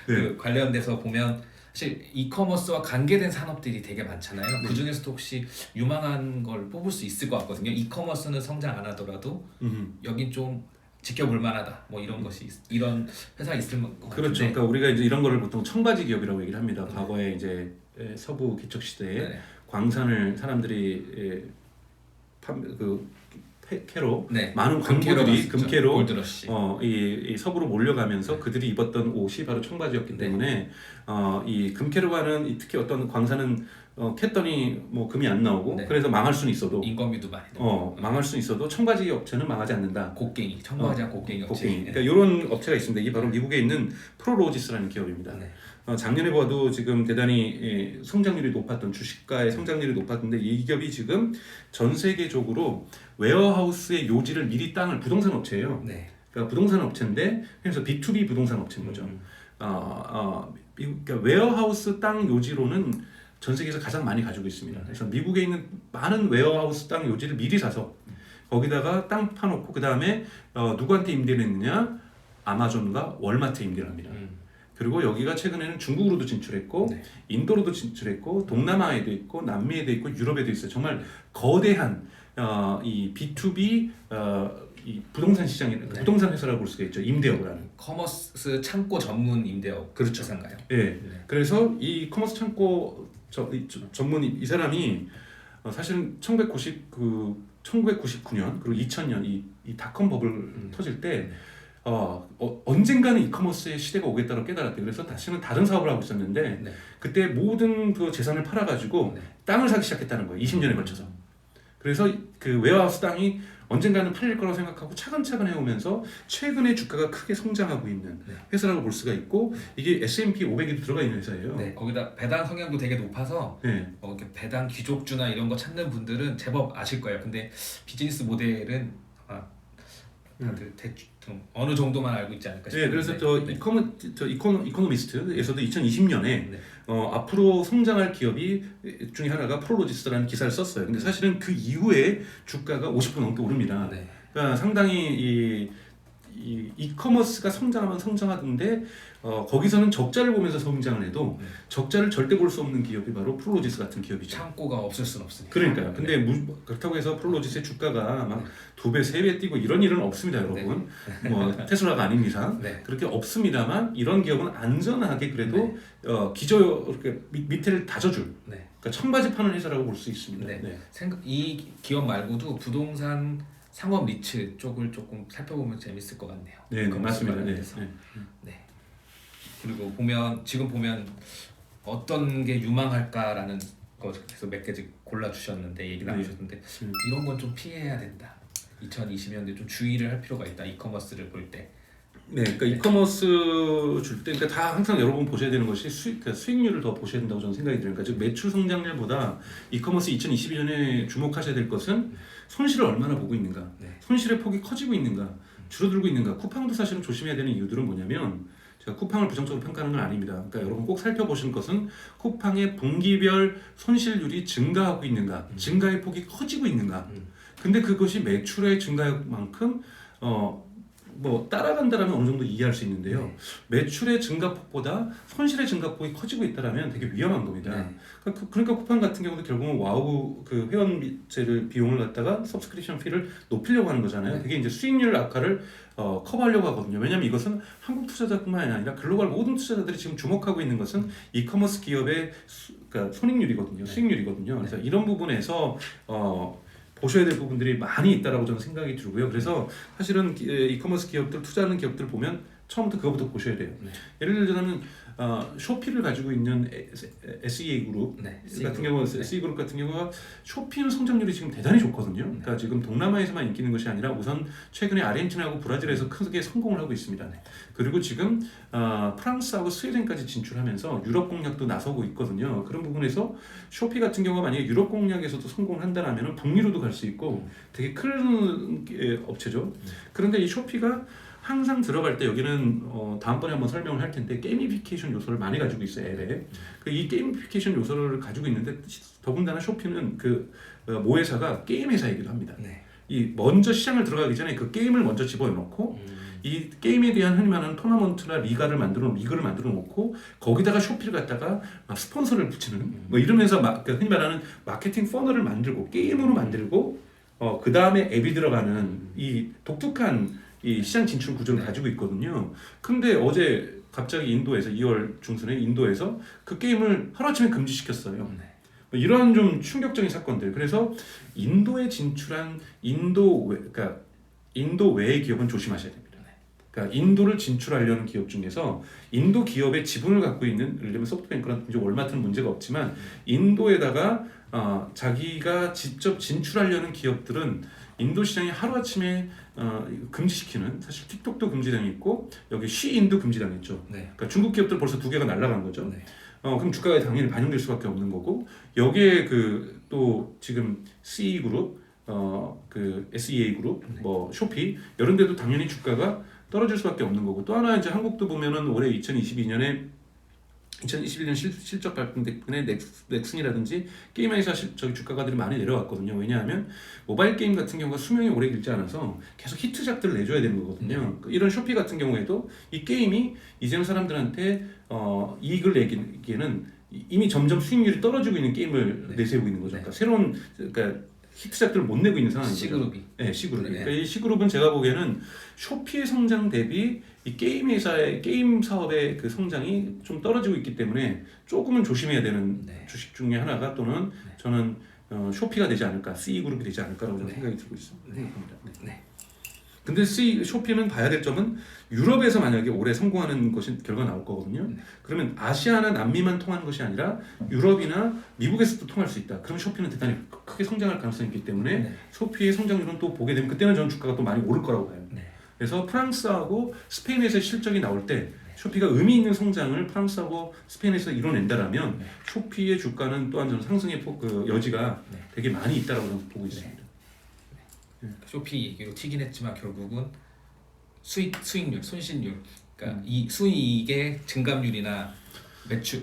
네. 그 관련돼서 보면 사실 이커머스와 관계된 산업들이 되게 많잖아요. 네. 그 중에서도 혹시 유망한 걸 뽑을 수 있을 것 같거든요. 이커머스는 성장 안 하더라도 여긴 좀 지켜볼 만하다. 뭐 이런 것이 이런 회사 있을 것 같은데. 그렇죠. 그러니까 우리가 이제 이런 거를 보통 청바지 기업이라고 얘기를 합니다. 과거에 이제 서부 개척 시대에 네. 광산을 사람들이 캐로 네. 많은 금캐로 광부들이 갔었죠. 금캐로 골드러시. 이 서부로 몰려가면서 그들이 입었던 옷이 바로 청바지였기 때문에 이 금캐로 가는 특히 어떤 광산은 캤더니 뭐 금이 안 나오고 네. 그래서 망할 수는 있어도 인건비도 많이 들고. 망할 수는 있어도 청바지 업체는 망하지 않는다. 곡괭이, 청바지와 곡괭이 업체. 곡괭이. 그러니까 이런 업체가 있습니다. 이게 바로 미국에 있는 프로로지스라는 기업입니다. 네. 작년에 봐도 지금 대단히 성장률이 높았던 주식가의 성장률이 높았는데 이 기업이 지금 전 세계적으로 웨어하우스의 요지를 미리 땅을 부동산 업체예요. 네. 그러니까 부동산 업체인데 그래서 B2B 부동산 업체인 거죠. 그러니까 웨어하우스 땅 요지로는 전 세계에서 가장 많이 가지고 있습니다. 그래서 미국에 있는 많은 웨어하우스 땅 요지를 미리 사서 거기다가 땅 파놓고 그 다음에 누구한테 임대를 했느냐? 아마존과 월마트에 임대를 합니다. 그리고 여기가 최근에는 중국으로도 진출했고 네. 인도로도 진출했고 동남아에도 있고 남미에도 있고 유럽에도 있어요. 정말 거대한 이 B2B 이 부동산 시장이 네. 부동산 회사라고 볼 수가 있죠. 임대업을 하는. 커머스 창고 전문 임대업 그렇죠. 회사인가요? 예. 네. 그래서 이 커머스 창고 전문 이 사람이 사실은 1999년 그리고 2000년 이 닷컴 버블 터질 때 언젠가는 이커머스의 시대가 오겠다고 깨달았대요. 그래서 다시는 다른 사업을 하고 있었는데 네. 그때 모든 그 재산을 팔아가지고 네. 땅을 사기 시작했다는 거예요. 20년에 걸쳐서. 그래서 그 웨어하우스 땅이 언젠가는 팔릴 거라고 생각하고 차근차근 해오면서 최근에 주가가 크게 성장하고 있는 네. 회사라고 볼 수가 있고 이게 S&P 500에도 들어가 있는 회사예요. 네, 거기다 배당 성향도 되게 높아서 네. 이렇게 배당 귀족주나 이런 거 찾는 분들은 제법 아실 거예요. 근데 비즈니스 모델은 아마 다들 대충 어느 정도만 알고 있지 않을까 싶은데. 네, 그래서 저 이코노미스트에서도 2020년에 네. 앞으로 성장할 기업이 중에 하나가 프로로지스라는 기사를 썼어요. 근데 사실은 그 이후에 주가가 50% 넘게 오릅니다. 네. 그러니까 상당히 이커머스가 성장하면 성장하던데 거기서는 적자를 보면서 성장을 해도 적자를 절대 볼 수 없는 기업이 바로 프로로지스 같은 기업이죠. 창고가 없을 순 없으니까. 그러니까요. 근데 그렇다고 해서 프로로지스의 주가가 막 2배, 3배 뛰고 이런 일은 없습니다, 여러분. 뭐 테슬라가 아닌 이상 네. 그렇게 없습니다만 이런 기업은 안전하게 그래도 기저 이렇게 밑에를 다져줄. 네. 그러니까 청바지 파는 회사라고 볼 수 있습니다. 네. 이 기업 말고도 부동산 상업 리츠 쪽을 조금 살펴보면 재밌을 것 같네요. 네, 맞습니다. 네. 네. 그리고 지금 보면 어떤 게 유망할까라는 거 계속 몇 개 골라주셨는데 얘기 나누셨는데 이런 건 좀 피해야 된다. 2020년대 좀 주의를 할 필요가 있다. 이커머스를 볼 때. 네, 그러니까 이커머스 줄 때, 그러니까 다 항상 여러분 보셔야 되는 것이 수익률을 더 보셔야 된다고 저는 생각이 들어요. 그러니까 즉 매출 성장률보다 이커머스 2022년에 주목하셔야 될 것은 손실을 얼마나 보고 있는가, 손실의 폭이 커지고 있는가, 줄어들고 있는가. 쿠팡도 사실은 조심해야 되는 이유들은 뭐냐면 제가 쿠팡을 부정적으로 평가하는 건 아닙니다. 그러니까 여러분 꼭 살펴보시는 것은 쿠팡의 분기별 손실률이 증가하고 있는가, 증가의 폭이 커지고 있는가. 근데 그것이 매출의 증가만큼 뭐 따라간다라면 어느 정도 이해할 수 있는데요. 매출의 증가폭보다 손실의 증가폭이 커지고 있다라면 되게 위험한 겁니다. 그러니까 쿠팡 같은 경우도 결국은 와우 그 회원제를 비용을 갖다가 서브스크립션 피를 높이려고 하는 거잖아요. 그게 이제 수익률 악화를 커버하려고 하거든요. 왜냐하면 이것은 한국 투자자뿐만 아니라 글로벌 모든 투자자들이 지금 주목하고 있는 것은 이커머스 기업의 그러니까 손익률이거든요. 수익률이거든요. 그래서 이런 부분에서 보셔야 될 부분들이 많이 있다라고 저는 생각이 들고요. 그래서 사실은 이커머스 기업들 투자하는 기업들 보면 처음부터 그거부터 보셔야 돼요. 예를 들자면 쇼피를 가지고 있는 SEA 그룹 같은 경우, SE 그룹 같은 경우가 쇼피는 성장률이 지금 대단히 좋거든요. 그러니까 지금 동남아에서만 인기 있는 것이 아니라 우선 최근에 아르헨티나하고 브라질에서 크게 성공을 하고 있습니다. 그리고 지금 프랑스하고 스웨덴까지 진출하면서 유럽 공략도 나서고 있거든요. 그런 부분에서 쇼피 같은 경우가 만약에 유럽 공략에서도 성공을 한다면 북미로도 갈 수 있고 되게 큰 업체죠. 그런데 이 쇼피가 항상 들어갈 때 여기는 다음번에 한번 설명을 할 텐데 게이미피케이션 요소를 많이 가지고 있어요, 앱에. 이 게이미피케이션 요소를 가지고 있는데 더군다나 쇼피는 그 모회사가 게임 회사이기도 합니다. 이 먼저 시장을 들어가기 전에 그 게임을 먼저 집어넣고 이 게임에 대한 흔히 말하는 토너먼트나 리그를 만들어 놓고 거기다가 쇼피를 갖다가 막 스폰서를 붙이는 뭐 이러면서 흔히 말하는 마케팅 퍼널을 만들고 게임으로 만들고 그 다음에 앱이 들어가는 이 독특한 이 시장 진출 구조를 가지고 있거든요. 근데 어제 갑자기 인도에서 2월 중순에 인도에서 그 게임을 하루아침에 금지시켰어요. 뭐 이러한 좀 충격적인 사건들. 그래서 인도에 진출한 그러니까 인도 외의 기업은 조심하셔야 됩니다. 그러니까 인도를 진출하려는 기업 중에서 인도 기업의 지분을 갖고 있는 예를 들면 소프트뱅크라든지 월마트는 문제가 없지만 인도에다가 자기가 직접 진출하려는 기업들은 인도 시장이 하루아침에 금지시키는 사실 틱톡도 금지당했고 여기 쉬인도 금지당했죠. 네. 그러니까 중국 기업들 벌써 2개가 날아간 거죠. 네. 그럼 주가에 당연히 반영될 수밖에 없는 거고 여기에 그 또 지금 CE 그룹, 그 SEA 그룹, 뭐 쇼피 이런 데도 당연히 주가가 떨어질 수밖에 없는 거고 또 하나 이제 한국도 보면은 올해 2021년 실적 발표 때문에 넥슨이라든지 게임 회사 저기 주가가들이 많이 내려왔거든요. 왜냐하면 모바일 게임 같은 경우가 수명이 오래 길지 않아서 계속 히트작들을 내줘야 되는 거거든요. 이런 쇼피 같은 경우에도 이 게임이 이제는 사람들한테 이익을 내기에는 이미 점점 수익률이 떨어지고 있는 게임을 내세우고 있는 거죠. 그러니까 새로운 히트작들을 못 내고 있는 상황인 거죠. C그룹이. 네, C그룹이. 네. 그러니까 이 C그룹은 제가 보기에는 쇼피의 성장 대비 이 게임 회사의 게임 사업의 그 성장이 좀 떨어지고 있기 때문에 조금은 조심해야 되는 주식 중에 하나가 또는 저는 쇼피가 되지 않을까, C그룹이 되지 않을까라고 저는 생각이 들고 있습니다. 네. 근데 쇼피는 봐야 될 점은 유럽에서 만약에 올해 성공하는 것이 결과 나올 거거든요. 그러면 아시아나 남미만 통하는 것이 아니라 유럽이나 미국에서도 통할 수 있다. 그럼 쇼피는 대단히 크게 성장할 가능성이 있기 때문에 쇼피의 성장률은 또 보게 되면 그때는 저는 주가가 또 많이 오를 거라고 봐요. 그래서 프랑스하고 스페인에서 실적이 나올 때 쇼피가 의미 있는 성장을 프랑스하고 스페인에서 이뤄낸다라면 쇼피의 주가는 또한 저는 상승의 그 여지가 되게 많이 있다라고 저는 보고 있습니다. 쇼피 얘기로 튀긴 했지만 결국은 수익률, 손실률, 그러니까 이 수익의 증감률이나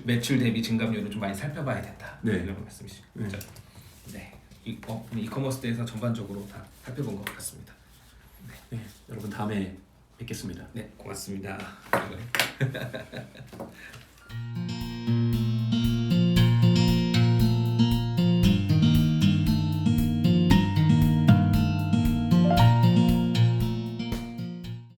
매출 대비 증감률을 좀 많이 살펴봐야 된다. 이런 말씀이시죠. 네. 이커머스 대해서 전반적으로 다 살펴본 것 같습니다. 네, 여러분 다음에 뵙겠습니다. 네, 고맙습니다.